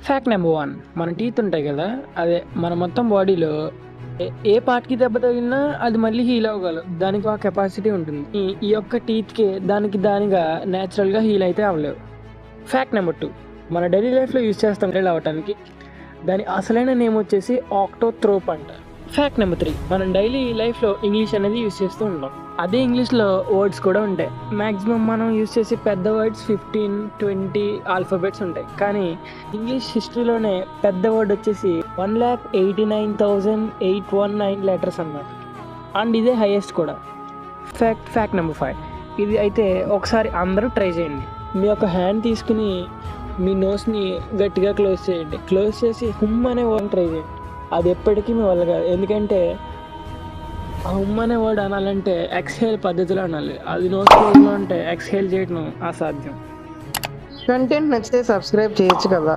Fact number 1, మన teeth ఉంటాయి కదా, అదే మన మొత్తం బాడీలో ఏ పార్ట్కి దెబ్బ తగిలినా అది మళ్ళీ హీల్ అవ్వగలదు. దానికి ఆ కెపాసిటీ ఉంటుంది. ఈ యొక్క టీత్కి దానిగా న్యాచురల్గా హీల్ అయితే అవ్వలేవు. ఫ్యాక్ట్ నెంబర్ 2, మన డైలీ లైఫ్లో యూజ్ చేస్తాం హీల్ అవ్వటానికి. దాని అసలైన నేమ్ వచ్చేసి ఆక్టోథ్రోప్ అంట. ఫ్యాక్ట్ నెంబర్ 3, మనం డైలీ లైఫ్లో ఇంగ్లీష్ అనేది యూజ్ చేస్తూ ఉంటాం. అదే ఇంగ్లీష్లో వర్డ్స్ కూడా ఉంటాయి. మ్యాక్సిమం మనం యూజ్ చేసే పెద్ద వర్డ్స్ 15-20 ఆల్ఫాబెట్స్ ఉంటాయి. కానీ ఇంగ్లీష్ హిస్టరీలోనే పెద్ద వర్డ్ వచ్చేసి 1,89,819 లెటర్స్ అన్నమాట. అండ్ ఇదే హైయెస్ట్ కూడా. ఫ్యాక్ట్ నెంబర్ 5, ఇది అయితే ఒకసారి అందరూ ట్రై చేయండి. మీ యొక్క హ్యాండ్ తీసుకుని మీ నోస్ని గట్టిగా క్లోజ్ చేయండి. క్లోజ్ చేసి హుమ్ అనే వర్డ్ ట్రై చేయండి. అది ఎప్పటికీ మీ వల్ల కాదు. ఎందుకంటే ఆ హుమ్ అనే వర్డ్ అనాలంటే ఎక్స్హేల్ పద్ధతిలో అనాలి. అది నోస్ క్లోజ్లో అంటే ఎక్స్హేల్ చేయడం అసాధ్యం. కంటెంట్ నచ్చితే సబ్స్క్రైబ్ చేయొచ్చు కదా.